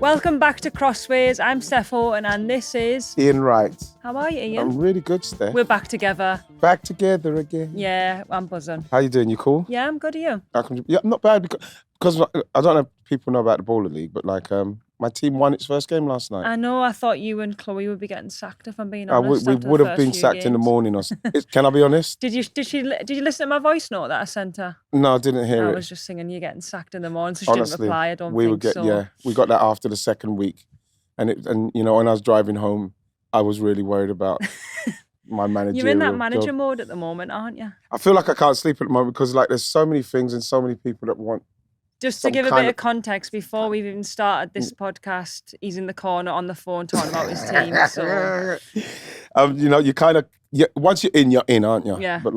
Welcome back to Crossways. I'm Steph Houghton and this is... Ian Wright. How are you, Ian? I'm really good, Steph. We're back together. Back together again. Yeah, I'm buzzing. How you doing? You cool? Yeah, I'm good. Are you? Yeah, I'm not bad because I don't know if people know about the Bowler League, but my team won its first game last night. I know. I thought you and Chloe would be getting sacked, if I'm being honest. We would have been sacked in the morning. Can I be honest? Did you listen to my voice note that I sent her? No, I didn't hear it. I was just singing "You're getting sacked in the morning," so she didn't reply. I don't think so. Yeah, we got that after the second week, and you know, when I was driving home, I was really worried about my manager. You're in that manager mode at the moment, aren't you? I feel like I can't sleep at the moment because there's so many things and so many people that want. Just to give a bit of context, before we've even started this podcast, he's in the corner on the phone talking about his team. So, you know, once you're in, aren't you? Yeah. But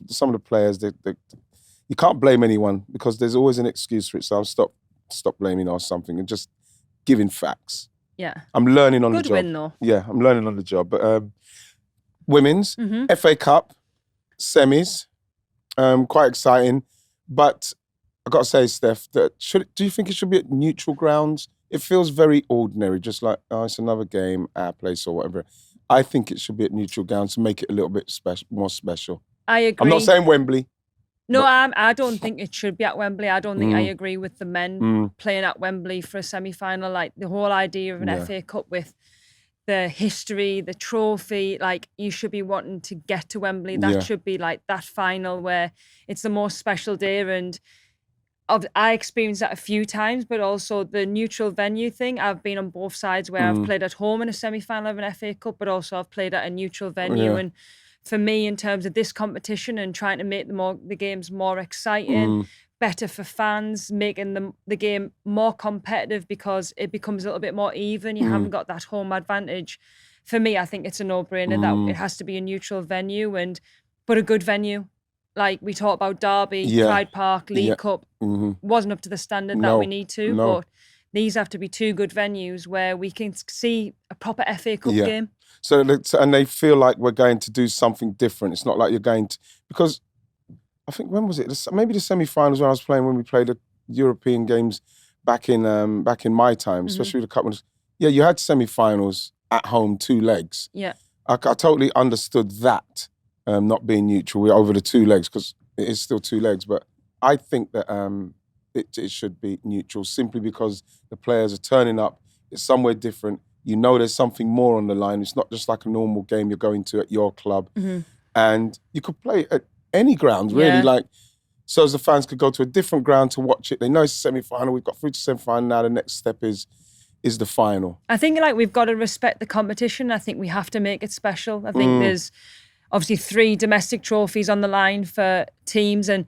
some of the players, you can't blame anyone because there's always an excuse for it. So I'll stop blaming or something and just giving facts. Yeah. I'm learning on the job. Good win though. Yeah, I'm learning on the job. But women's FA Cup semis, quite exciting, but. I got to say, Steph, do you think it should be at neutral grounds? It feels very ordinary, just like, it's another game, our place or whatever. I think it should be at neutral grounds to make it a little bit more special. I agree. I'm not saying Wembley. No, I don't think it should be at Wembley. I don't think I agree with the men playing at Wembley for a semi-final. Like, the whole idea of an FA Cup with the history, the trophy, like, you should be wanting to get to Wembley. That should be like that final where it's the most special day. And I experienced that a few times, but also the neutral venue thing. I've been on both sides where I've played at home in a semi-final of an FA Cup, but also I've played at a neutral venue. And for me, in terms of this competition and trying to make the games more exciting, better for fans, making the game more competitive because it becomes a little bit more even. You haven't got that home advantage. For me, I think it's a no-brainer that it has to be a neutral venue, but a good venue. Like we talked about Derby, Pride Park, League Cup, wasn't up to the standard that we need to. But these have to be two good venues where we can see a proper FA Cup game. So, and they feel like we're going to do something different. It's not like you're going to, because I think, when was it? Maybe the semi-finals when we played the European games back in my time, especially the cup ones. Yeah, you had semi-finals at home, 2 legs. Yeah. I totally understood that. Not being neutral, we're over the 2 legs because it is still 2 legs. But I think that it should be neutral simply because the players are turning up. It's somewhere different. You know there's something more on the line. It's not just like a normal game you're going to at your club. And you could play at any ground, really. So as the fans could go to a different ground to watch it. They know it's a semi-final. We've got through to semi-final now. The next step is the final. I think we've got to respect the competition. I think we have to make it special. I think there's obviously 3 domestic trophies on the line for teams, and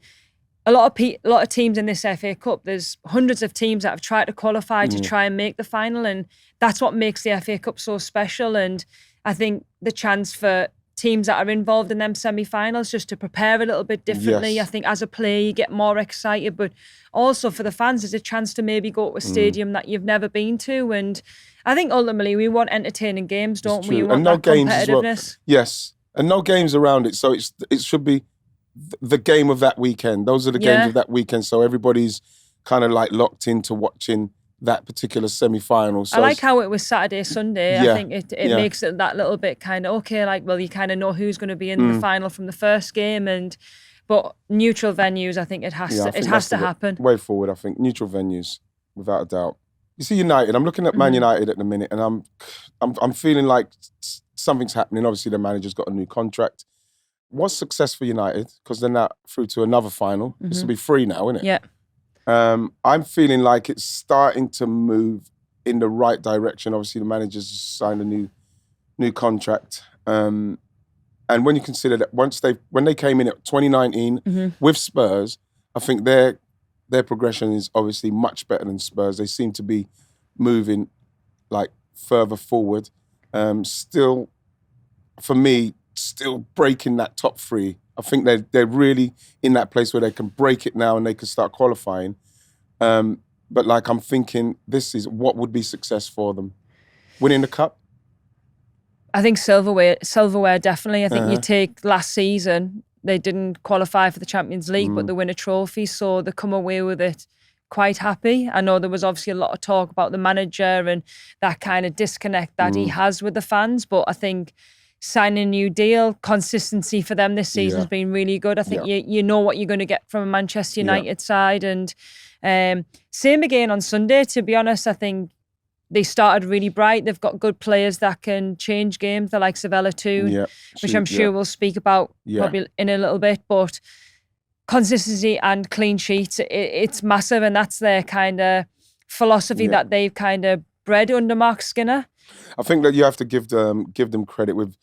a lot of teams in this FA Cup. There's hundreds of teams that have tried to qualify to try and make the final, and that's what makes the FA Cup so special. And I think the chance for teams that are involved in them semi-finals just to prepare a little bit differently. I think as a player you get more excited, but also for the fans there's a chance to maybe go to a stadium that you've never been to. And I think ultimately we want entertaining games, don't we? We want that competitiveness. Yes. And no games around it. So it should be the game of that weekend. Those are the games of that weekend. So everybody's kind of like locked into watching that particular semi-final. So I like how it was Saturday, Sunday. I think it makes it that little bit kind of, okay, like, well, you kind of know who's going to be in the final from the first game. But neutral venues, I think it has to happen. Way forward, I think. Neutral venues, without a doubt. You see United, I'm looking at Man United at the minute, and I'm feeling like something's happening. Obviously, the manager's got a new contract. What's success for United? Because they're now through to another final. This will be 3 now, isn't it? Yeah. I'm feeling like it's starting to move in the right direction. Obviously, the manager's signed a new contract. And when you consider that when they came in at 2019 with Spurs, I think their progression is obviously much better than Spurs. They seem to be moving like further forward. Still, for me, still breaking that top 3. I think they're really in that place where they can break it now and they can start qualifying. But like, I'm thinking, this is what would be success for them. Winning the cup? I think silverware definitely. I think you take last season, they didn't qualify for the Champions League, but they win a trophy, so they come away with it quite happy. I know there was obviously a lot of talk about the manager and that kind of disconnect that he has with the fans, but I think signing a new deal, consistency for them this season has been really good. I think you know what you're going to get from a Manchester United side. And same again on Sunday, to be honest. I think they started really bright. They've got good players that can change games, the likes of Ella Toon, which I'm sure we'll speak about probably in a little bit. But consistency and clean sheets, it's massive, and that's their kind of philosophy that they've kind of bred under Mark Skinner. I think that you have to give them credit with,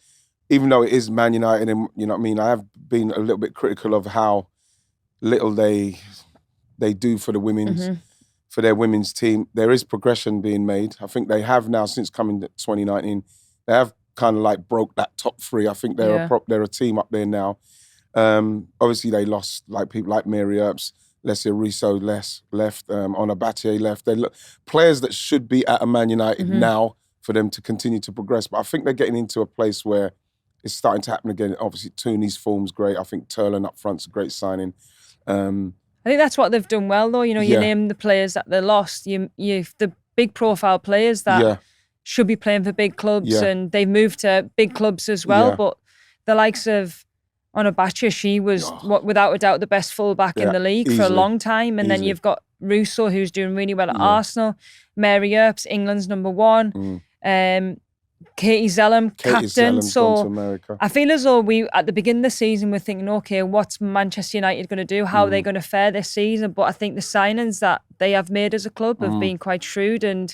even though it is Man United, and you know what I mean, I have been a little bit critical of how little they do for the women's for their women's team. There is progression being made. I think they have now, since coming to 2019, they have kind of like broke that top three. I think they're a team up there now. Obviously they lost like people like Mary Earps, Lesia Riso left, Ona Battier left. They look players that should be at a Man United now for them to continue to progress. But I think they're getting into a place where it's starting to happen again. Obviously Tooney's form's great. I think Turlin up front's a great signing. I think that's what they've done well, though. You know, you name the players that they lost. You the big profile players that should be playing for big clubs, and they've moved to big clubs as well. But the likes of Ona Battier, she was without a doubt the best fullback in the league for a long time. And then you've got Russo, who's doing really well at Arsenal. Mary Earps, England's number one. Katie Zellum, captain. So I feel as though we, at the beginning of the season, we're thinking, okay, what's Manchester United going to do? How are they going to fare this season? But I think the signings that they have made as a club have been quite shrewd. And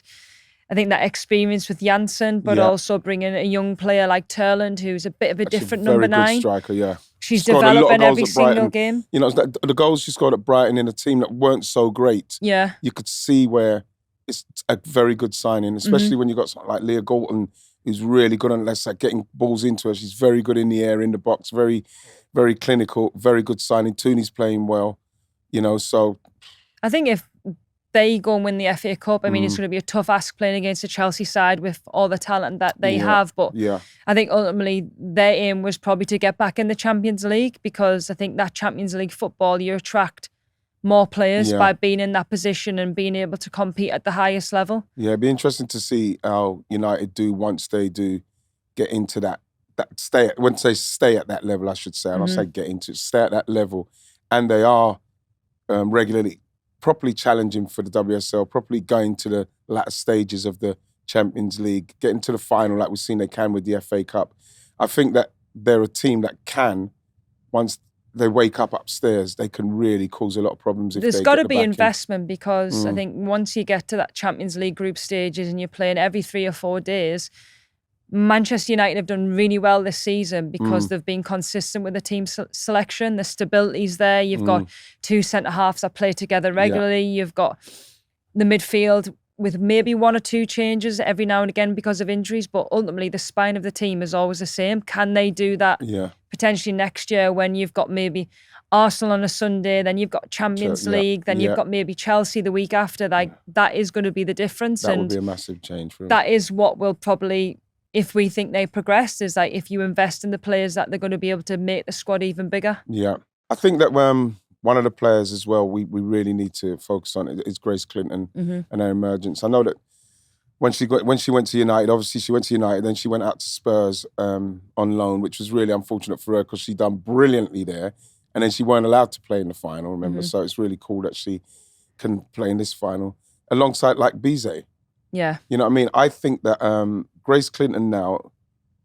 I think that experience with Janssen, but also bringing a young player like Turland, who's a bit of a different number 9. Good striker, She's developing every single game. You know, the goals she scored at Brighton in a team that weren't so great. Yeah. You could see where it's a very good signing, especially when you got something like Leah Galton, who's really good on getting balls into her. She's very good in the air, in the box, very, very clinical, very good signing. Tooney's playing well, you know, so. I think if they go and win the FA Cup, I mean, it's going to be a tough ask playing against the Chelsea side with all the talent that they have. But I think ultimately their aim was probably to get back in the Champions League, because I think that Champions League football, you attract more players by being in that position and being able to compete at the highest level. Yeah, it'd be interesting to see how United do once they do get into that stay. Once they stay at that level, I should say. And I'll say stay at that level, and they are regularly properly challenging for the WSL, properly going to the latter stages of the Champions League, getting to the final like we've seen they can with the FA Cup. I think that they're a team that can, once they wake up upstairs, they can really cause a lot of problems. There's got to be investment, because I think once you get to that Champions League group stages and you're playing every 3 or 4 days, Manchester United have done really well this season because they've been consistent with the team selection. The stability's there. You've got 2 centre-halves that play together regularly. You've got the midfield with maybe 1 or 2 changes every now and again because of injuries, but ultimately the spine of the team is always the same. Can they do that potentially next year when you've got maybe Arsenal on a Sunday, then you've got Champions League, then you've got maybe Chelsea the week after? Like that is going to be the difference. That would be a massive change for them. That is what will probably, if we think they progress, is like if you invest in the players that they're going to be able to make the squad even bigger. Yeah. I think that one of the players as well we really need to focus on is Grace Clinton and her emergence. I know that when she went to United, obviously she went to United, then she went out to Spurs on loan, which was really unfortunate for her because she done brilliantly there. And then she weren't allowed to play in the final, remember? So it's really cool that she can play in this final alongside like Bizet. Yeah. You know what I mean? I think that Grace Clinton now,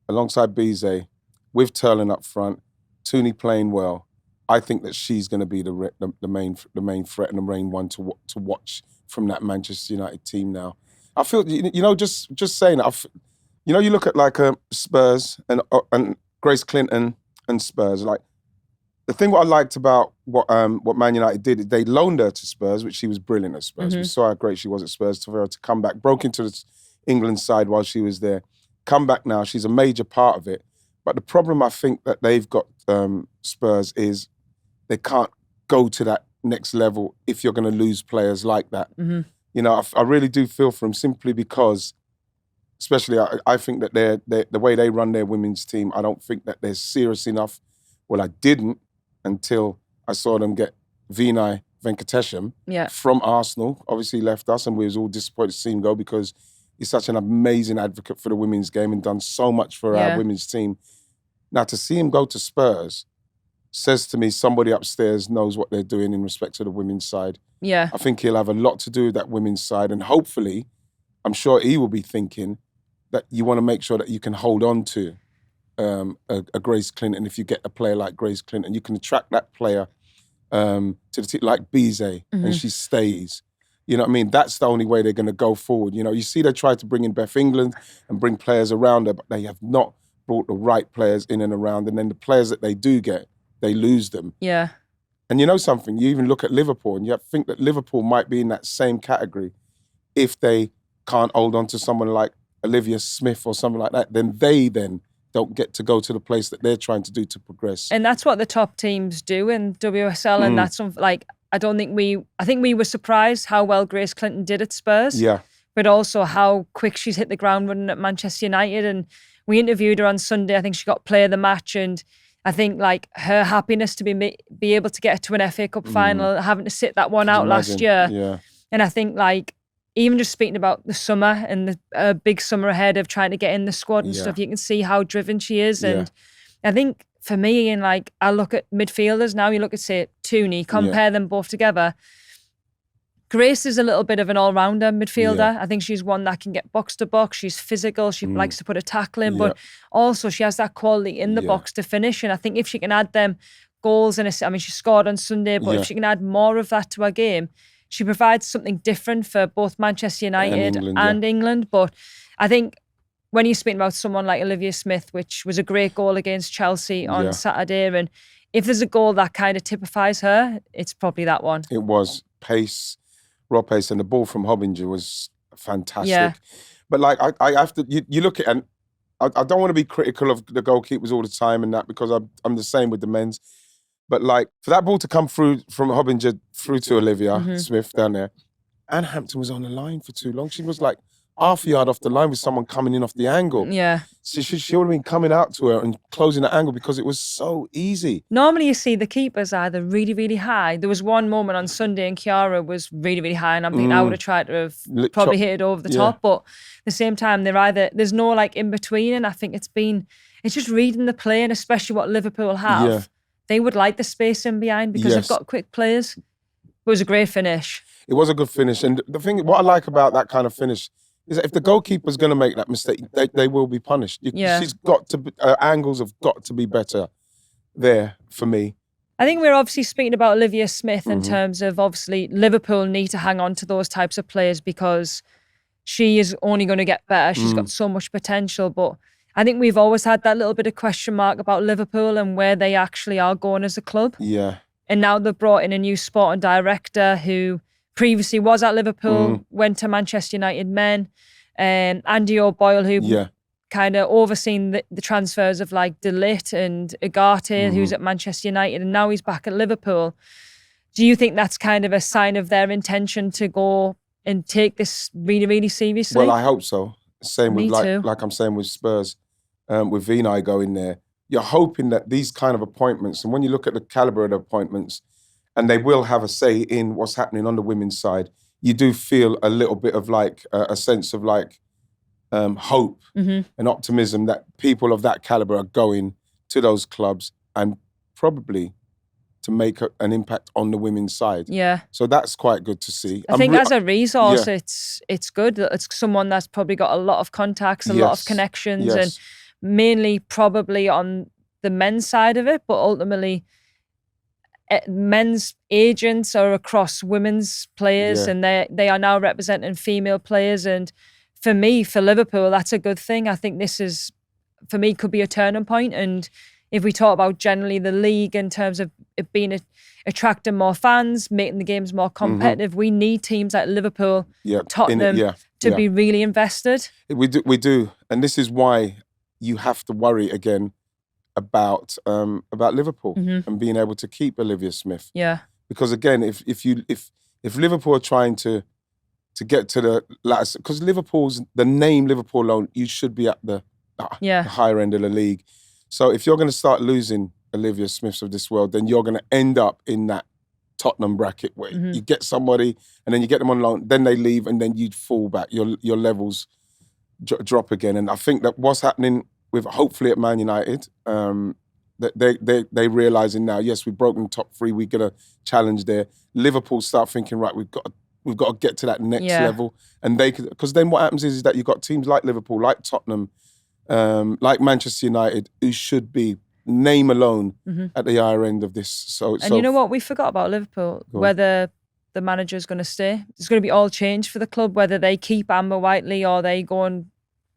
alongside Bizet, with Turlin up front, Tooney playing well, I think that she's going to be the main threat and the main one to watch from that Manchester United team now. I feel, you know, just saying that, you know, you look at like Spurs and Grace Clinton and Spurs, like, the thing what I liked about what Man United did, they loaned her to Spurs, which she was brilliant at Spurs. We saw how great she was at Spurs, for her to come back, broke into the England side while she was there. Come back now, she's a major part of it. But the problem I think that they've got, Spurs, is they can't go to that next level if you're going to lose players like that. You know, I really do feel for them, simply because, especially I think that the way they run their women's team, I don't think that they're serious enough. Well, I didn't until I saw them get Vinay Venkatesham from Arsenal. Obviously left us and we was all disappointed to see him go because he's such an amazing advocate for the women's game and done so much for our women's team. Now to see him go to Spurs says to me somebody upstairs knows what they're doing in respect to the women's side. Yeah. I think he'll have a lot to do with that women's side and hopefully, I'm sure he will be thinking that you want to make sure that you can hold on to a Grace Clinton. If you get a player like Grace Clinton, you can attract that player to the team like Bizet and she stays. You know what I mean? That's the only way they're going to go forward. You know, you see they tried to bring in Beth England and bring players around her, but they have not brought the right players in and around. And then the players that they do get, they lose them. Yeah. And you know something? You even look at Liverpool and you think that Liverpool might be in that same category if they can't hold on to someone like Olivia Smith or something like that, then they don't get to go to the place that they're trying to do to progress. And that's what the top teams do in WSL. And that's like, I think we were surprised how well Grace Clinton did at Spurs. Yeah. But also how quick she's hit the ground running at Manchester United. And we interviewed her on Sunday. I think she got player of the match. And I think like her happiness to be able to get to an FA Cup final, having to sit that one out last year. Yeah. And I think like, even just speaking about the summer and the big summer ahead of trying to get in the squad and stuff, you can see how driven she is. And I think for me, and like I look at midfielders now, you look at say Tooney, compare them both together. Grace is a little bit of an all-rounder midfielder. Yeah. I think she's one that can get box to box. She's physical. She likes to put a tackle in, but also she has that quality in the box to finish. And I think if she can add them goals, I mean, she scored on Sunday, but if she can add more of that to her game, she provides something different for both Manchester United and England. But I think when you're speaking about someone like Olivia Smith, which was a great goal against Chelsea on Saturday, and if there's a goal that kind of typifies her, it's probably that one. It was pace. Raw pace, and the ball from Hobbinger was fantastic. Yeah. But like I have to, you look at, and I don't want to be critical of the goalkeepers all the time and that because I'm the same with the men's. But like for that ball to come through from Hobbinger through to Olivia Smith down there, Anne Hampton was on the line for too long. She was like half a yard off the line with someone coming in off the angle. Yeah. So she would have been coming out to her and closing the angle because it was so easy. Normally you see the keepers either really, really high. There was one moment on Sunday and Chiara was really, really high and I'm thinking I would have tried to have probably hit it over the top. But at the same time, there's no like in between, and I think it's just reading the play, and especially what Liverpool have. Yeah. They would like the space in behind because they've got quick players. It was a great finish. It was a good finish. And the thing, what I like about that kind of finish is that if the goalkeeper's going to make that mistake, they will be punished. She's got to, angles have got to be better there for me. I think we're obviously speaking about Olivia Smith in terms of obviously Liverpool need to hang on to those types of players because she is only going to get better. She's got so much potential, but I think we've always had that little bit of question mark about Liverpool and where they actually are going as a club. Yeah. And now they've brought in a new sporting director who previously was at Liverpool, went to Manchester United men, Andy O'Boyle, who kind of overseen the transfers of like De Ligt and Ugarte, who's at Manchester United, and now he's back at Liverpool. Do you think that's kind of a sign of their intention to go and take this really, really seriously? Well, I hope so. Same with like I'm saying with Spurs, with Vinay going there. You're hoping that these kind of appointments, and when you look at the caliber of the appointments, and they will have a say in what's happening on the women's side, you do feel a little bit of like a sense of like hope and optimism that people of that caliber are going to those clubs and probably to make an impact on the women's side. Yeah. So that's quite good to see. I think as a resource, it's good. It's someone that's probably got a lot of contacts, a lot of connections, and mainly probably on the men's side of it, but ultimately men's agents are across women's players and they are now representing female players. And for me, for Liverpool, that's a good thing. I think this is, for me, could be a turning point. And if we talk about generally the league in terms of it being attracting more fans, making the games more competitive, we need teams like Liverpool, Tottenham to be really invested. We do. And this is why you have to worry again about Liverpool and being able to keep Olivia Smith. Yeah. Because again, if Liverpool are trying to get to the latter, because the name Liverpool alone, you should be at the higher end of the league. So if you're going to start losing Olivia Smiths of this world, then you're going to end up in that Tottenham bracket where you get somebody and then you get them on loan, then they leave and then you'd fall back. Your levels drop again. And I think that what's happening with hopefully at Man United, that they realising now, yes, we've broken top 3, we're going to challenge there. Liverpool start thinking, right, we've got to get to that next level. And because then what happens is that you've got teams like Liverpool, like Tottenham, like Manchester United, who should be name alone at the higher end of this. So you know what we forgot about Liverpool? Whether the manager's going to stay. It's going to be all changed for the club, whether they keep Amber Whiteley or they go and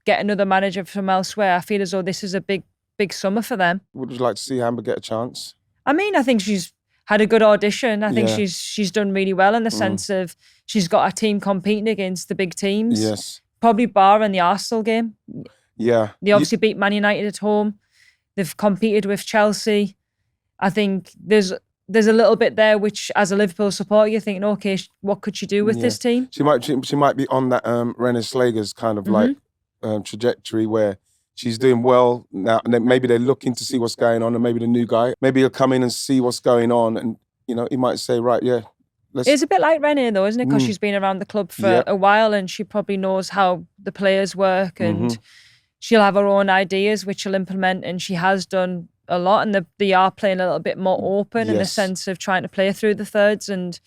get another manager from elsewhere. I feel as though this is a big summer for them. Would you like to see Amber get a chance? I mean, I think she's had a good audition. I think she's done really well in the sense of she's got a team competing against the big teams. Yes. Probably bar in the Arsenal game. Yeah. They obviously beat Man United at home. They've competed with Chelsea. I think there's a little bit there which, as a Liverpool supporter, you're thinking, okay, what could she do with this team? She might be on that Renée Slager's kind of like trajectory where she's doing well now, and then maybe they're looking to see what's going on, and maybe the new guy, maybe he'll come in and see what's going on, and he might say, right, it's a bit like Renée though, isn't it? Because she's been around the club for a while, and she probably knows how the players work, and she'll have her own ideas which she'll implement, and she has done a lot, and they are playing a little bit more open in the sense of trying to play through the thirds, and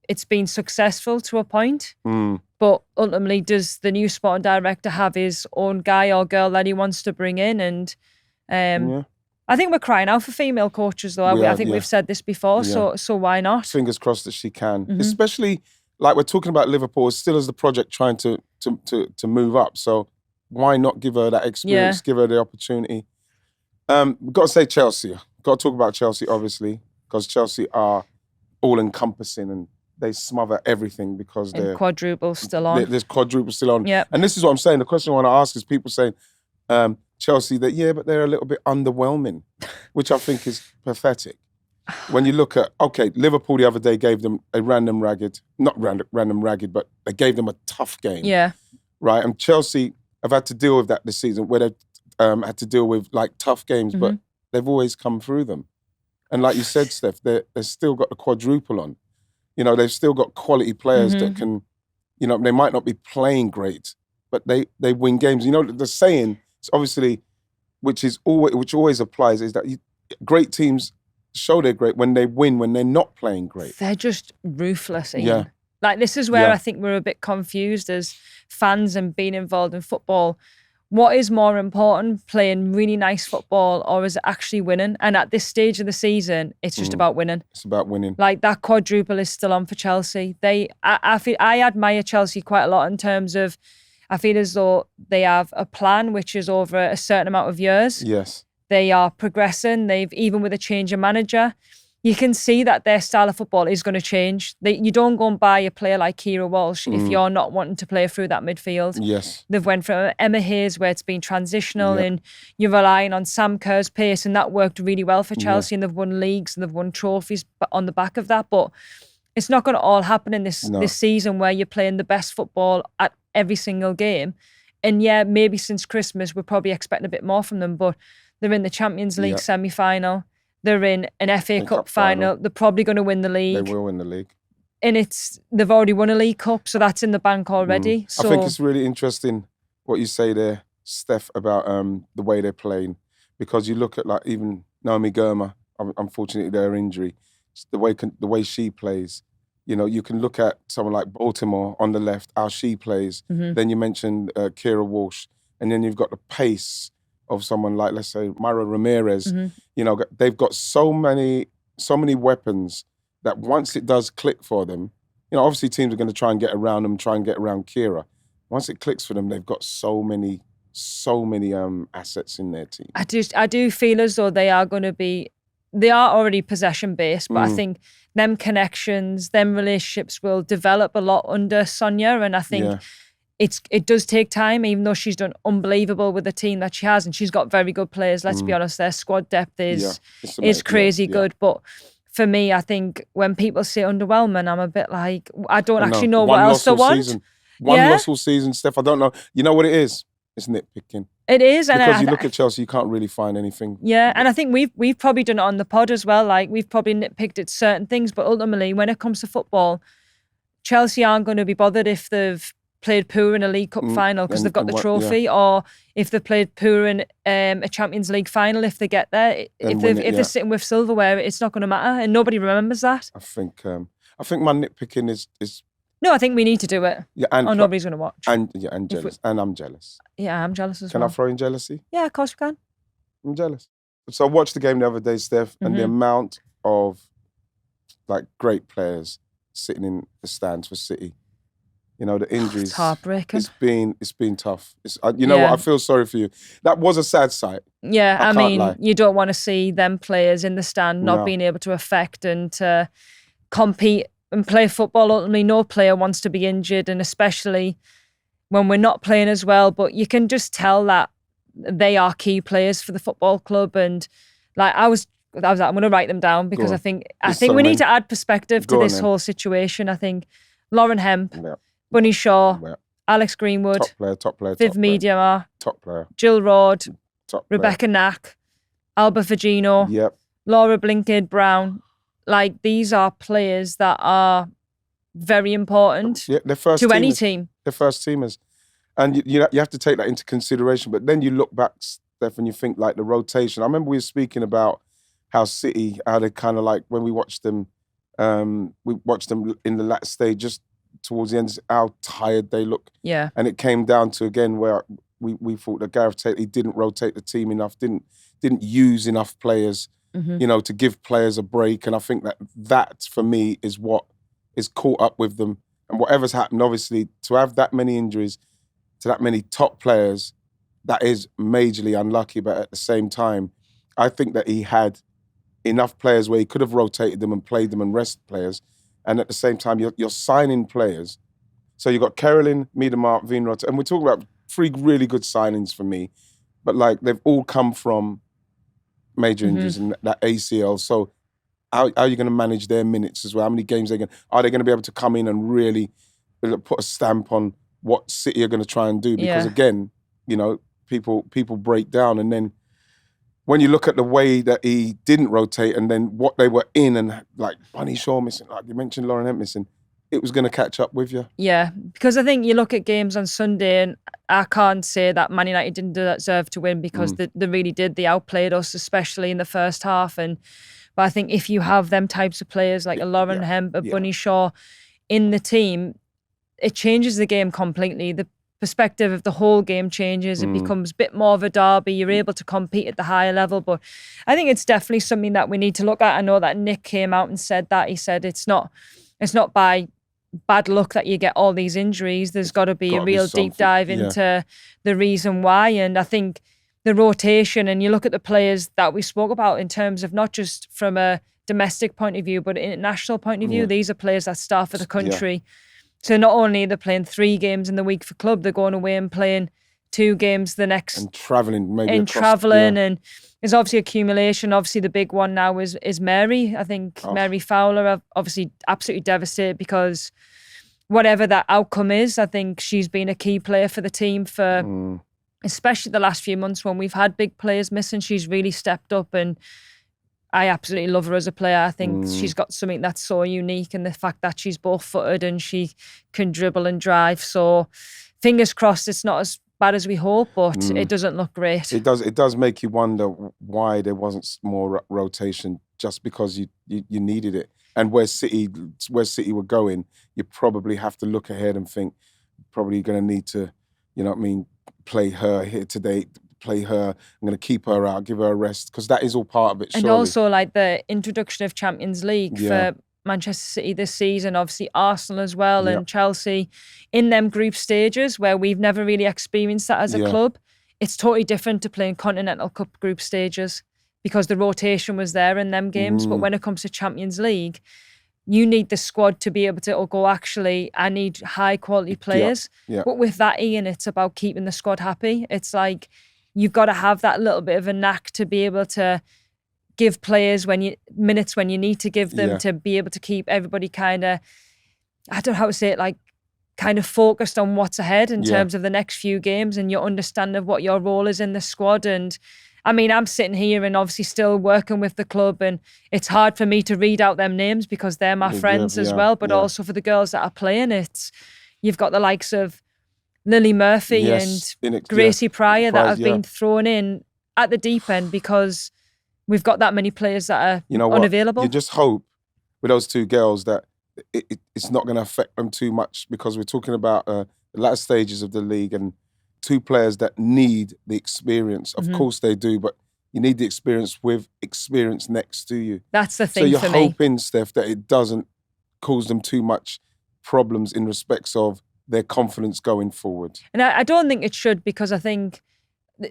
it's been successful to a point. But ultimately, does the new sporting director have his own guy or girl that he wants to bring in? And I think we're crying out for female coaches, though. I think we've said this before, so why not? Fingers crossed that she can. Especially, like we're talking about Liverpool, still as the project trying to move up. So why not give her that experience, give her the opportunity? We've got to say Chelsea. Got to talk about Chelsea, obviously, because Chelsea are all-encompassing and they smother everything because they're... quadruple still on. There's quadruple still on. Yep. And this is what I'm saying. The question I want to ask is people saying, Chelsea, but they're a little bit underwhelming, which I think is pathetic. When you look at, Liverpool the other day gave them a random ragged, but they gave them a tough game. Yeah. Right? And Chelsea have had to deal with that this season, where they've had to deal with like tough games, but they've always come through them. And like you said, Steph, they've still got the quadruple on. They've still got quality players that can, they might not be playing great, but they win games. The saying, obviously, which always applies, is that great teams show they're great when they win, when they're not playing great. They're just ruthless, Ian. Yeah. Like, this is where I think we're a bit confused as fans and being involved in football. What is more important, playing really nice football, or is it actually winning? And at this stage of the season, it's just about winning. It's about winning. Like, that quadruple is still on for Chelsea. I admire Chelsea quite a lot in terms of, I feel as though they have a plan which is over a certain amount of years. Yes. They are progressing. Even with a change of manager, you can see that their style of football is going to change. You don't go and buy a player like Keira Walsh if you're not wanting to play through that midfield. Yes. They've went from Emma Hayes, where it's been transitional, and you're relying on Sam Kerr's pace, and that worked really well for Chelsea, and they've won leagues and they've won trophies on the back of that. But it's not going to all happen in this season where you're playing the best football at every single game. And maybe since Christmas, we're probably expecting a bit more from them, but they're in the Champions League semi-final. They're in an FA Cup final. They're probably going to win the league. They will win the league. And they've already won a League Cup, so that's in the bank already. So I think it's really interesting what you say there, Steph, about the way they're playing. Because you look at, like, even Naomi Girma, unfortunately their injury, the way she plays. You can look at someone like Baltimore on the left, how she plays. Then you mentioned Keira Walsh. And then you've got the pace of someone like, let's say, Myra Ramirez. They've got so many weapons that once it does click for them, obviously teams are going to try and get around them, try and get around Keira. Once it clicks for them, they've got so many assets in their team. I do feel as though they are already possession based, but I think them connections, them relationships will develop a lot under Sonia, and I think it does take time, even though she's done unbelievable with the team that she has, and she's got very good players. Let's be honest, their squad depth is crazy good. But for me, I think when people say underwhelming, I'm a bit like, I don't actually know what else to want. One loss all season, Steph. I don't know. You know what it is? It's nitpicking. It is. And because you look at Chelsea, you can't really find anything. Yeah, and I think we've probably done it on the pod as well. Like, we've probably nitpicked at certain things, but ultimately, when it comes to football, Chelsea aren't going to be bothered if they've played poor in a League Cup final because they've got the trophy, or if they've played poor in a Champions League final if they get there. If they're sitting with silverware, it's not going to matter, and nobody remembers that. I think my nitpicking is. No, I think we need to do it. Yeah, and nobody's going to watch. And jealous, and I'm jealous. Yeah, I'm jealous as well. Can I throw in jealousy? Yeah, of course we can. I'm jealous. So I watched the game the other day, Steph, and the amount of like great players sitting in the stands for City. You know, the injuries. It's heartbreaking. It's been tough. What? I feel sorry for you. That was a sad sight. Yeah, I mean, you don't want to see them players in the stand not being able to affect and to compete and play football. Ultimately, no player wants to be injured, and especially when we're not playing as well. But you can just tell that they are key players for the football club. And like I'm going to write them down because I think we need to add perspective to this whole situation. I think Lauren Hemp, Bunny Shaw, Alex Greenwood, top player, Viv Mediamar, top player, Jill Rod, player. Rebecca Knack, Alba Fagino, Laura Blinkard-Brown. Like, these are players that are very important to any team. They're first teamers. And you have to take that into consideration. But then you look back, Steph, and you think like the rotation. I remember we were speaking about how City, how they kind of like, when we watched them in the latter stage, just towards the end, how tired they look. Yeah. And it came down to, again, where we thought that Gareth Taylor, he didn't rotate the team enough, didn't use enough players, to give players a break. And I think that for me is what is caught up with them. And whatever's happened, obviously, to have that many injuries to that many top players, that is majorly unlucky. But at the same time, I think that he had enough players where he could have rotated them and played them and rest players. And at the same time, you're signing players. So you've got Carolyn, Miedemar, Vinrot, and we're talking about 3 really good signings for me. But like, they've all come from major injuries and that ACL. So how are you going to manage their minutes as well? How many games are they going to be able to come in and really put a stamp on what City are going to try and do? Because again, people break down, and then when you look at the way that he didn't rotate and then what they were in, and like Bunny Shaw missing, like you mentioned Lauren Hemp missing, it was going to catch up with you. Yeah, because I think you look at games on Sunday, and I can't say that Man United didn't deserve to win, because they really did. They outplayed us, especially in the first half. But I think if you have them types of players like a Lauren Hemp, a Bunny Shaw in the team, it changes the game completely. The perspective of the whole game changes. It becomes a bit more of a derby. You're able to compete at the higher level. But I think it's definitely something that we need to look at. I know that Nick came out and said that. He said it's not by bad luck that you get all these injuries. There's got to be a real deep dive into the reason why. And I think the rotation, and you look at the players that we spoke about in terms of not just from a domestic point of view, but an international point of view, these are players that start for the country. So not only are they playing 3 games in the week for club, they're going away and playing 2 games the next. And travelling, maybe. And travelling, and there's obviously accumulation. Obviously, the big one now is Mary. I think Mary Fowler, obviously absolutely devastated, because whatever that outcome is, I think she's been a key player for the team for especially the last few months when we've had big players missing. She's really stepped up, and I absolutely love her as a player. I think she's got something that's so unique, and the fact that she's both-footed and she can dribble and drive. So fingers crossed it's not as bad as we hope, but it doesn't look great. It does make you wonder why there wasn't more rotation, just because you needed it. And where City were going, you probably have to look ahead and think, probably going to need to, play her here today, play her. I'm going to keep her out, give her a rest, because that is all part of it, surely. And also, like, the introduction of Champions League for Manchester City this season, obviously Arsenal as well, and Chelsea, in them group stages where we've never really experienced that as a club. It's totally different to playing Continental Cup group stages, because the rotation was there in them games. But when it comes to Champions League, you need the squad to be able to go, actually, I need high quality players. But with that, Ian, it's about keeping the squad happy. It's like, you've got to have that little bit of a knack to be able to give players minutes when you need to give them, to be able to keep everybody kind of, I don't know how to say it, like, kind of focused on what's ahead in terms of the next few games and your understanding of what your role is in the squad. And I mean, I'm sitting here and obviously still working with the club, and it's hard for me to read out them names because they're my friends as well. But also for the girls that are playing, you've got the likes of Lily Murphy and Gracie Pryor that have been thrown in at the deep end because we've got that many players that are unavailable. You just hope with those two girls that it's not going to affect them too much, because we're talking about the latter stages of the league and two players that need the experience. Of course they do, but you need the experience with experience next to you. That's the thing for me. So you're hoping, Steph, that it doesn't cause them too much problems in respects of their confidence going forward. And I don't think it should, because I think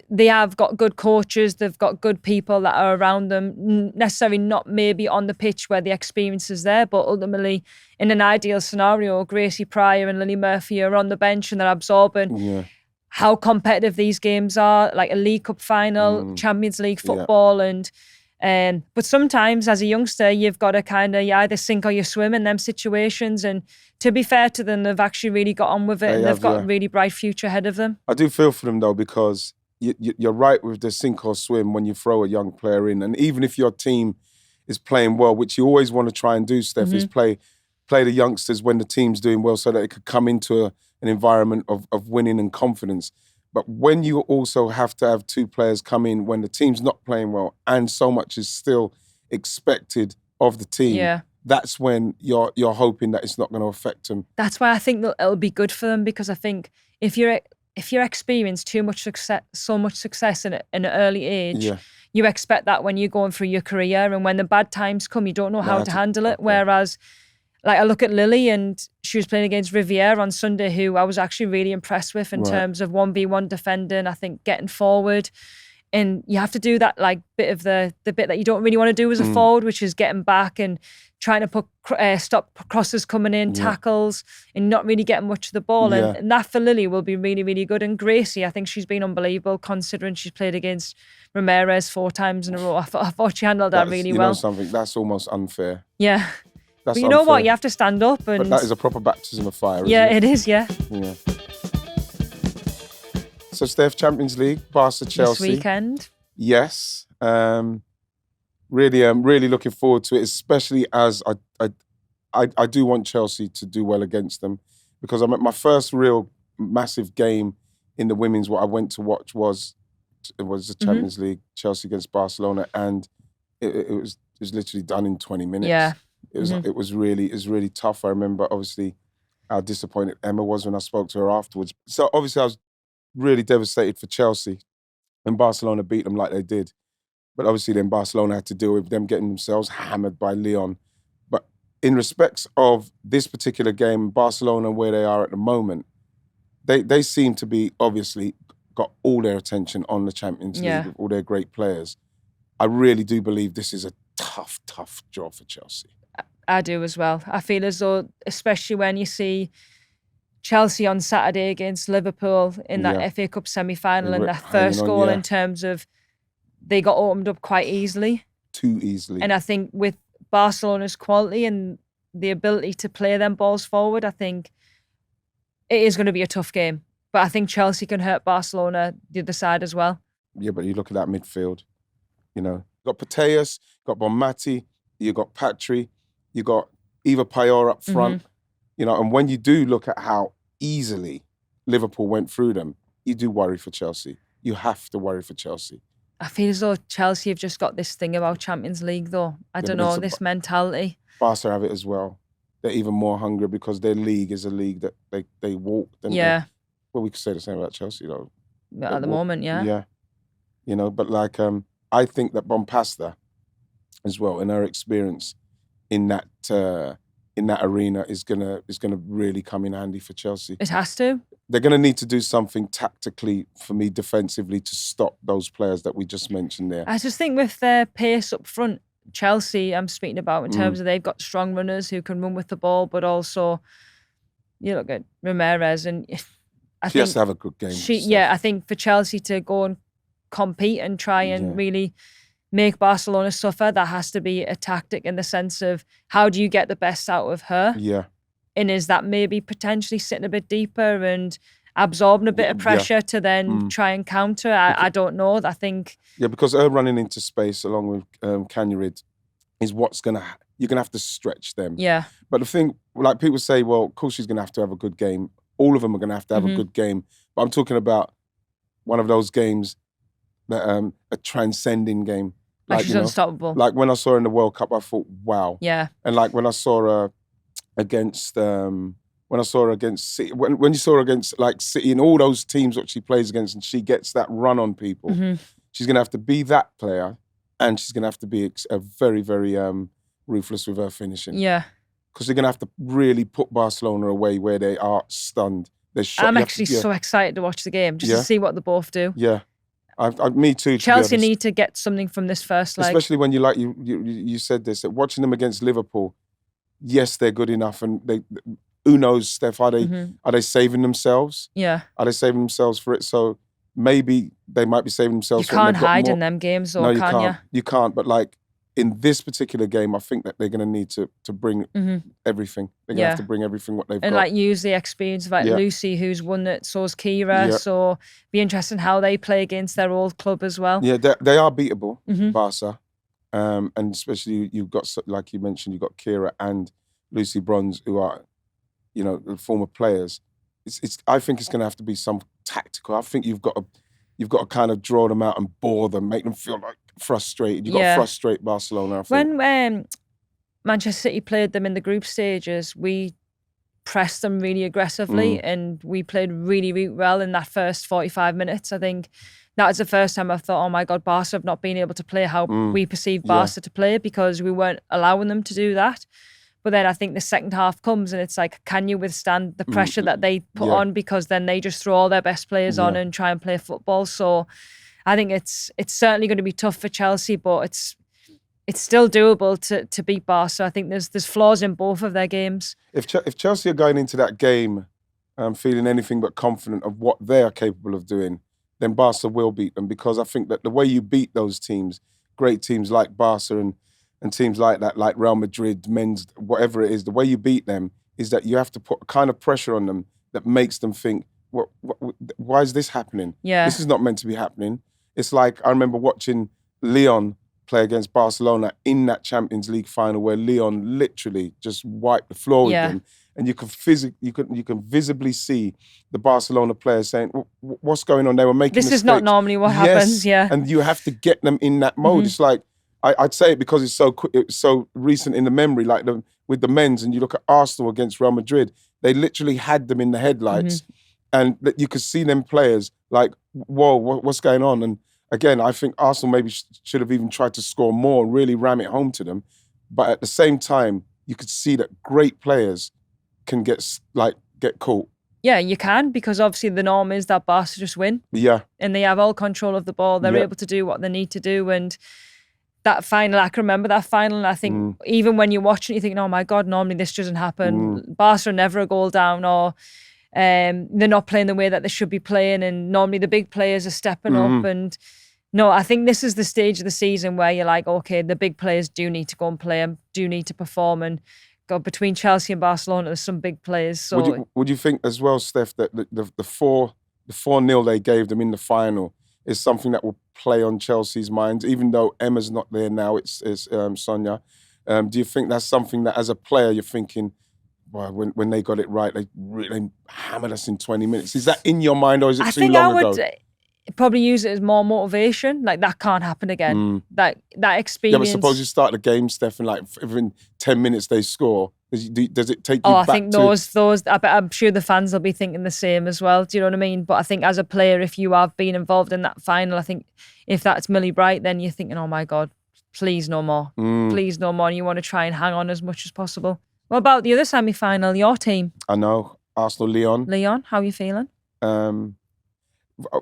they have got good coaches, they've got good people that are around them, necessarily not maybe on the pitch where the experience is there, but ultimately in an ideal scenario, Gracie Pryor and Lily Murphy are on the bench and they're absorbing how competitive these games are, like a League Cup final, Champions League football. But sometimes as a youngster, you've got to kind of either sink or you swim in them situations. And to be fair to them, they've actually really got on with it, and they've got a really bright future ahead of them. I do feel for them though, because you're right with the sink or swim when you throw a young player in. And even if your team is playing well, which you always want to try and do, Steph, is play the youngsters when the team's doing well so that it could come into an environment of winning and confidence. But when you also have to have two players come in when the team's not playing well and so much is still expected of the team, that's when you're hoping that it's not going to affect them. That's why I think that it'll be good for them, because I think if you're experienced so much success in an early age, you expect that when you're going through your career, and when the bad times come, you don't know how to handle it. Whereas, like, I look at Lily, and she was playing against Riviere on Sunday, who I was actually really impressed with in terms of 1v1 defending, I think getting forward. And you have to do that, like, bit of the bit that you don't really want to do as a forward, which is getting back and trying to put stop crosses coming in, tackles, and not really getting much of the ball. And that for Lily will be really, really good. And Gracie, I think she's been unbelievable considering she's played against Ramirez 4 times in a row. I thought she handled that really well. You know something? That's almost unfair. Yeah. That's but you know what? You have to stand up. And but that is a proper baptism of fire, isn't it? It is, yeah. So, Steph, Champions League, Barca, Chelsea. This weekend. Yes. Really looking forward to it, especially as I do want Chelsea to do well against them, because I'm at my first real massive game in the women's. What I went to watch was the Champions League, Chelsea against Barcelona, and it was literally done in 20 minutes. Yeah. It was really tough. I remember obviously how disappointed Emma was when I spoke to her afterwards. So obviously I was really devastated for Chelsea when Barcelona beat them like they did. But obviously then Barcelona had to deal with them getting themselves hammered by Lyon. But in respects of this particular game, Barcelona, where they are at the moment, they seem to be obviously got all their attention on the Champions League with all their great players. I really do believe this is a tough draw for Chelsea. I do as well. I feel as though, especially when you see Chelsea on Saturday against Liverpool in that FA Cup semi-final, and their first goal in terms of they got opened up quite easily. Too easily. And I think with Barcelona's quality and the ability to play them balls forward, I think it is going to be a tough game. But I think Chelsea can hurt Barcelona the other side as well. Yeah, but you look at that midfield, you know. You've got Pateas, you've got Bonmati, you've got Patry, you got Eva Payor up front, you know, and when you do look at how easily Liverpool went through them, you do worry for Chelsea. You have to worry for Chelsea. I feel as though Chelsea have just got this thing about Champions League, though. I don't know, this mentality. Barca have it as well. They're even more hungry because their league is a league that they walked. And well, we could say the same about Chelsea, though. At the moment, Yeah. You know, but like, I think that Bompasta as well, in her experience in that arena, is gonna really come in handy for Chelsea. It has to. They're gonna need to do something tactically for me defensively to stop those players that we just mentioned there. I just think with their pace up front, Chelsea, I'm speaking about in terms of they've got strong runners who can run with the ball, but also you look at Ramirez, and she has to have a good game. I think for Chelsea to go and compete and try and really make Barcelona suffer, that has to be a tactic in the sense of how do you get the best out of her? Yeah. And is that maybe potentially sitting a bit deeper and absorbing a bit of pressure to then try and counter? I don't know. I think... Yeah, because her running into space along with Canyerid is you're going to have to stretch them. Yeah. But the thing, like people say, well, of course she's going to have a good game. All of them are going to have a good game. But I'm talking about one of those games that a transcending game. Like she's unstoppable. Like when I saw her in the World Cup, I thought, wow. Yeah. And like when I saw her against City, when you saw her against like City and all those teams that she plays against, and she gets that run on people, she's going to have to be that player, and she's going to have to be a very, very ruthless with her finishing. Yeah. Because they're going to have to really put Barcelona away where they are stunned. I'm actually so excited to watch the game just to see what they both do. Yeah. Me too. Chelsea need to get something from this first leg. Especially when you said this, that watching them against Liverpool, yes, they're good enough. And who knows, Steph, are they saving themselves? Yeah. Are they saving themselves for it? So maybe they might be saving themselves. You can't hide in them games, though, can you? You can't. But like, in this particular game, I think that they're going to need to bring everything. They're going to have to bring everything what they've got. And like use the experience of like Lucy, who's won it, so's Kira. Yeah. So be interesting how they play against their old club as well. Yeah, they are beatable, Barca. And especially you've got, like you mentioned, you've got Kira and Lucy Bronze, who are, former players. I think it's going to have to be some tactical. I think you've got to kind of draw them out and bore them, make them feel like frustrated. You've got to frustrate Barcelona, I think. When Manchester City played them in the group stages, we pressed them really aggressively and we played really, really well in that first 45 minutes. I think that was the first time I thought, oh my God, Barca have not been able to play how we perceive Barca to play, because we weren't allowing them to do that. But then I think the second half comes and it's like, can you withstand the pressure that they put on? Because then they just throw all their best players on and try and play football. So I think it's certainly going to be tough for Chelsea, but it's still doable to beat Barca. I think there's flaws in both of their games. If Chelsea are going into that game feeling anything but confident of what they are capable of doing, then Barca will beat them, because I think that the way you beat those teams, great teams like Barca and teams like that, like Real Madrid, men's, whatever it is, the way you beat them is that you have to put a kind of pressure on them that makes them think, why is this happening? Yeah. This is not meant to be happening. It's like, I remember watching Lyon play against Barcelona in that Champions League final, where Lyon literally just wiped the floor with them. And you can visibly see the Barcelona players saying, what's going on? They were making mistakes. This is not normally what happens, And you have to get them in that mode. It's like, I'd say it because it's so recent in the memory, like with the men's, and you look at Arsenal against Real Madrid, they literally had them in the headlights, and that you could see them players like, whoa, what's going on? And again, I think Arsenal maybe should have even tried to score more and really ram it home to them. But at the same time, you could see that great players can get caught. Yeah, you can, because obviously the norm is that Barca just win. Yeah. And they have all control of the ball. They're able to do what they need to do. And that final, I can remember that final, and I think even when you're watching, you think, oh my God, normally this doesn't happen. Barca are never a goal down, or they're not playing the way that they should be playing, and normally the big players are stepping up. And no, I think this is the stage of the season where you're like, okay, the big players do need to go and play and do need to perform. And God, between Chelsea and Barcelona, there's some big players. So would you think as well, Steph, that the 4-0 they gave them in the final is something that will play on Chelsea's minds, even though Emma's not there now, it's Sonia. Do you think that's something that as a player you're thinking, well, when they got it right, they really hammered us in 20 minutes. Is that in your mind, or is it too long ago? I think I would probably use it as more motivation. Like, that can't happen again. That experience. Yeah, but suppose you start the game, Steph, and like within 10 minutes they score. Does it take you back to... I think those. I'm sure the fans will be thinking the same as well. Do you know what I mean? But I think as a player, if you have been involved in that final, I think if that's Millie Bright, then you're thinking, oh my God, please no more. Please no more. And you want to try and hang on as much as possible. What about the other semi-final, your team? I know, Arsenal-Lyon. Lyon, how are you feeling?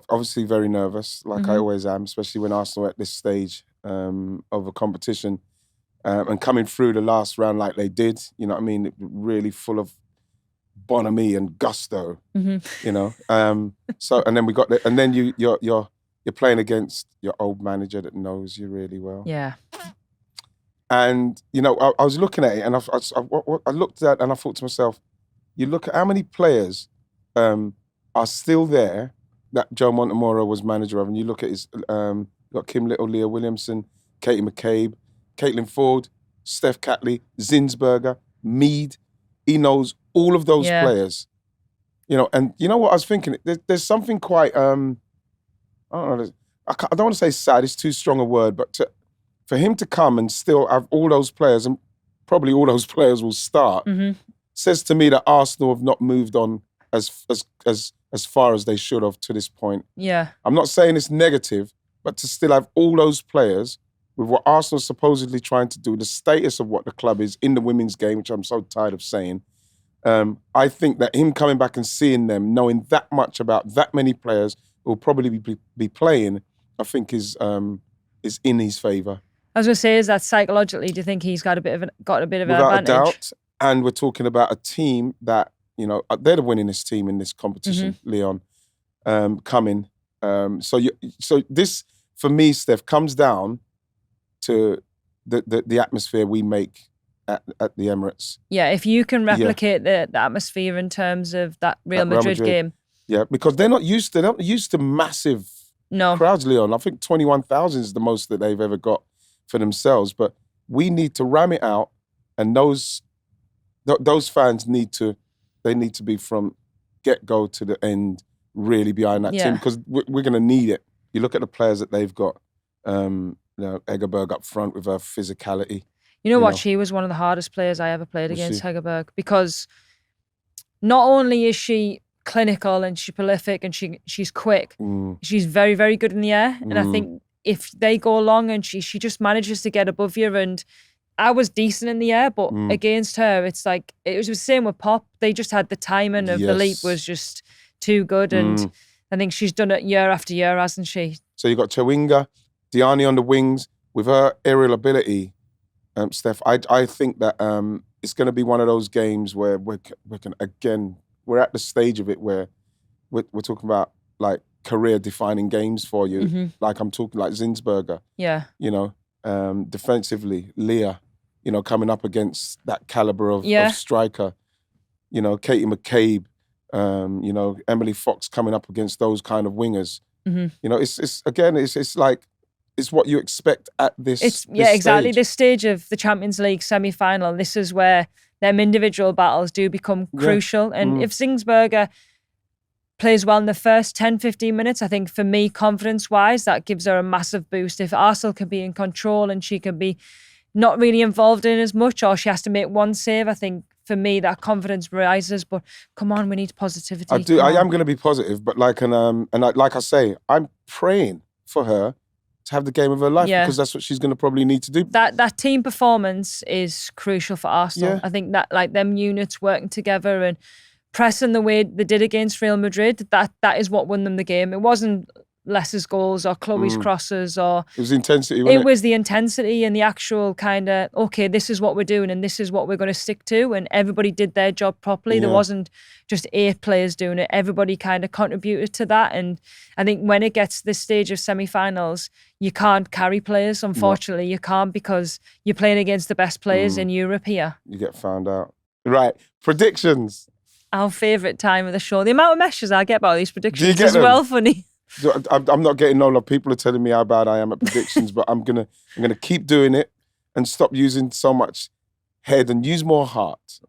Obviously very nervous, like I always am, especially when Arsenal are at this stage of a competition. And coming through the last round like they did, you know what I mean? Really full of bonhomie and gusto, you know. So, and then we got and then you're playing against your old manager that knows you really well. Yeah. And you know, I was looking at it, and I looked at it and I thought to myself, you look at how many players are still there that Joe Montemurro was manager of, and you look at his, you got Kim Little, Leah Williamson, Katie McCabe, Caitlin Ford, Steph Catley, Zinsberger, Mead. He knows all of those players. You know, and you know what I was thinking? There's something quite, I don't know, I don't want to say sad, it's too strong a word, but for him to come and still have all those players, and probably all those players will start, says to me that Arsenal have not moved on as far as they should have to this point. Yeah. I'm not saying it's negative, but to still have all those players with what Arsenal's supposedly trying to do, the status of what the club is in the women's game, which I'm so tired of saying, I think that him coming back and seeing them, knowing that much about that many players who will probably be playing, I think is in his favour. I was going to say, is that psychologically, do you think he's got a bit of an advantage? Without a doubt. And we're talking about a team that, you know, they're the winningest team in this competition, Leon, coming. So this, for me, Steph, comes down to the atmosphere we make at the Emirates. Yeah, if you can replicate the atmosphere in terms of that Real Madrid game. Yeah, because they're not used to massive crowds, Leon. I think 21,000 is the most that they've ever got for themselves. But we need to ram it out, and those fans need to be from get-go to the end really behind that team, because we're going to need it. You look at the players that they've got, Egerberg up front with her physicality. You know what? She was one of the hardest players I ever played against, Hegerberg, because not only is she clinical and she's prolific and she's quick, she's very, very good in the air. And I think if they go along and she just manages to get above you, and I was decent in the air, but against her, it's like, it was the same with Pop. They just had the timing of the leap was just too good. And I think she's done it year after year, hasn't she? So you've got Chawinga, Diani on the wings. With her aerial ability, Steph, I think that it's going to be one of those games where we're at the stage of it where we're talking about like career-defining games for you. Like I'm talking like Zinsberger. Yeah. You know, defensively, Leah, you know, coming up against that caliber of striker. You know, Katie McCabe, you know, Emily Fox coming up against those kind of wingers. You know, it's like, it's what you expect at this exactly. stage. This stage of the Champions League semi-final, this is where them individual battles do become crucial. And if Zinsberger plays well in the first 10, 15 minutes, I think for me, confidence-wise, that gives her a massive boost. If Arsenal can be in control and she can be not really involved in as much, or she has to make one save, I think for me, that confidence rises. But come on, we need positivity. I am going to be positive, but like I say, I'm praying for her to have the game of her life, because that's what she's going to probably need to do. That team performance is crucial for Arsenal. I think that like them units working together and pressing the way they did against Real Madrid, that is what won them the game. It wasn't Les's goals or Chloe's crosses, or it was the intensity, wasn't it? It was the intensity and the actual kind of, okay, this is what we're doing and this is what we're going to stick to, and everybody did their job properly. There wasn't just 8 players doing it. Everybody kind of contributed to that. And I think when it gets to this stage of semi-finals, you can't carry players, unfortunately. You can't, because you're playing against the best players in Europe here. You get found out. Right, predictions. Our favourite time of the show. The amount of messages I get about these predictions is well funny. I'm not getting no love. People are telling me how bad I am at predictions, but I'm gonna keep doing it and stop using so much head and use more heart.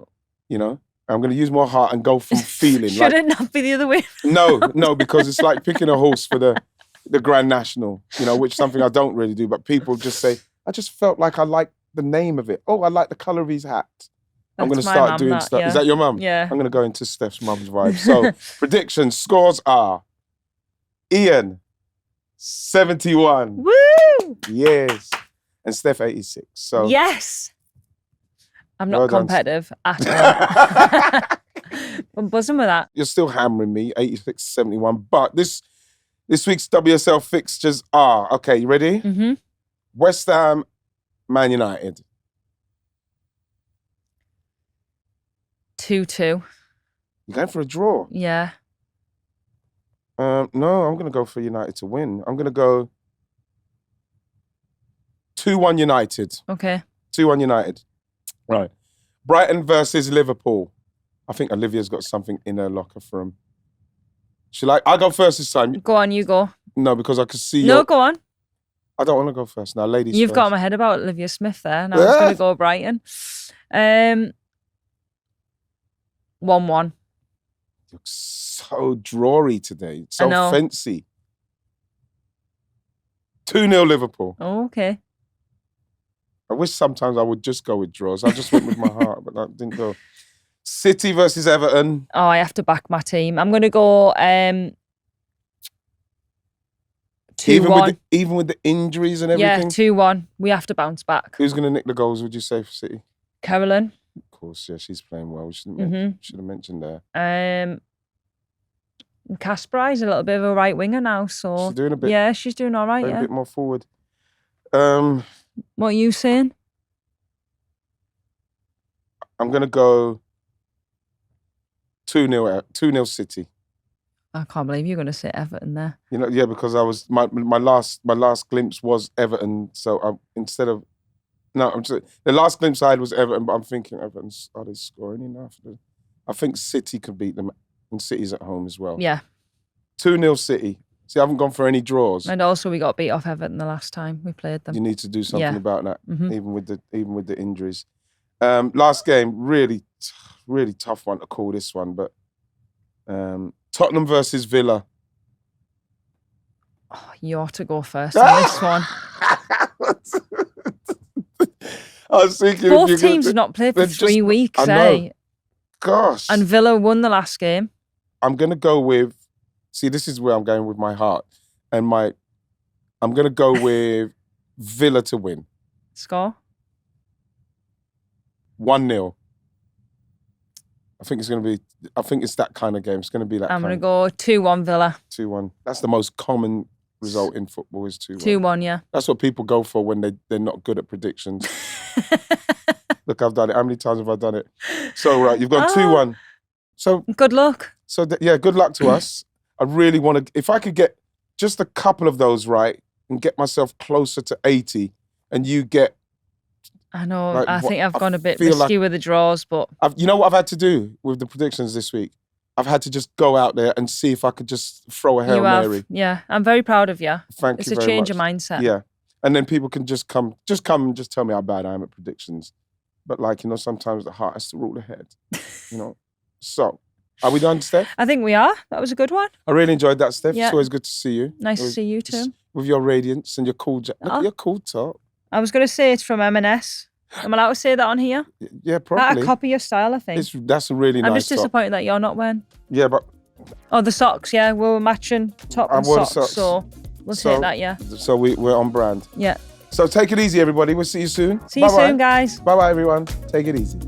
You know, I'm gonna use more heart and go from feeling. Should it not be the other way? No, because it's like picking a horse for the Grand National. You know, which is something I don't really do. But people just say, I just felt like I liked the name of it. Oh, I like the colour of his hat. I'm going to start doing stuff. Yeah. Is that your mum? Yeah. I'm going to go into Steph's mum's vibe. So, predictions, scores are Ian, 71. Woo! Yes. And Steph, 86. So yes. I'm not competitive at all. I'm buzzing with that. You're still hammering me, 86, 71. But this week's WSL fixtures are, okay, you ready? Mm-hmm. West Ham, Man United. 2-2. You're going for a draw? Yeah. No, I'm going to go for United to win. I'm going to go 2-1 United. Okay. 2-1 United. Right. Brighton versus Liverpool. I think Olivia's got something in her locker for him. I'll go first this time. Go on, you go. No, because I can see No, go on. I don't want to go first now. Ladies You've first. got my head about Olivia Smith there. Now I was going to go Brighton. 1-1. You're so drawy today. So fancy. 2-0 Liverpool. Oh, okay. I wish sometimes I would just go with draws. I just went with my heart, but that didn't go. City versus Everton. Oh, I have to back my team. I'm going to go 2-1. Even with the injuries and everything? Yeah, 2-1. We have to bounce back. Who's going to nick the goals, would you say, for City? Carolyn. Of course, yeah, she's playing well. We should have mentioned her. Kasparov is a little bit of a right winger now, so... She's doing a bit... Yeah, she's doing all right, A bit more forward. What are you saying? I'm going to go 2-0 City. I can't believe you're going to say Everton there. You know, yeah, because I was my last glimpse was Everton. So the last glimpse I had was Everton, but I'm thinking Everton's, are they scoring enough? I think City can beat them, and City's at home as well. Yeah. 2-0 City. See, I haven't gone for any draws. And also we got beat off Everton the last time we played them. You need to do something about that, even with the injuries. Last game, really tough one to call this one, but Tottenham versus Villa. Oh, you ought to go first on this one. I was thinking both teams have not played for 3 weeks, eh? Gosh. And Villa won the last game. I'm going to go with... See, this is where I'm going with my heart. And I'm going to go with Villa to win. Score? 1-0. I think it's that kind of game. It's going to be that I'm going to go 2-1 Villa. 2-1. That's the most common result in football is 2-1. 2-1, yeah. That's what people go for when they're not good at predictions. Look, I've done it. How many times have I done it? So, right, you've gone 2-1. So good luck. So, good luck to us. I really want to... If I could get just a couple of those right and get myself closer to 80 and you get... I know. Like, I think I've gone a bit risky with the draws, but... You know what I've had to do with the predictions this week? I've had to just go out there and see if I could just throw a Hail Mary. Yeah. I'm very proud of you. Thank you very much. It's a change of mindset. Yeah. And then people can just come and just tell me how bad I am at predictions. But sometimes the heart has to rule the head, So, are we done, Steph? I think we are. That was a good one. I really enjoyed that, Steph. Yeah. It's always good to see you. Nice to see you too. With your radiance and your cool... Look at your cool top. I was going to say it's from M&S. I'm allowed to say that on here? Yeah, probably. That a copy your style, I think. That's a really nice I'm just disappointed that you're not wearing. Yeah, but... Oh, the socks, yeah. We were matching top and socks, so we'll take that, yeah. So we're on brand. Yeah. So take it easy, everybody. We'll see you soon. See you soon, guys. Bye-bye, everyone. Take it easy.